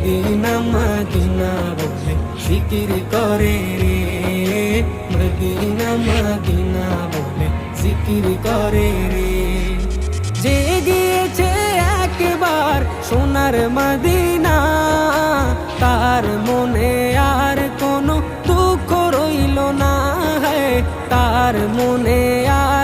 Medina Medina বলে জিকির করে রে, মদিনা মদিনা বলে জিকির করে রে। যে গিয়েছে একবার সোনার মদিনা, তার মনে আর কোনো দুঃখ রইল না, তার মনে আর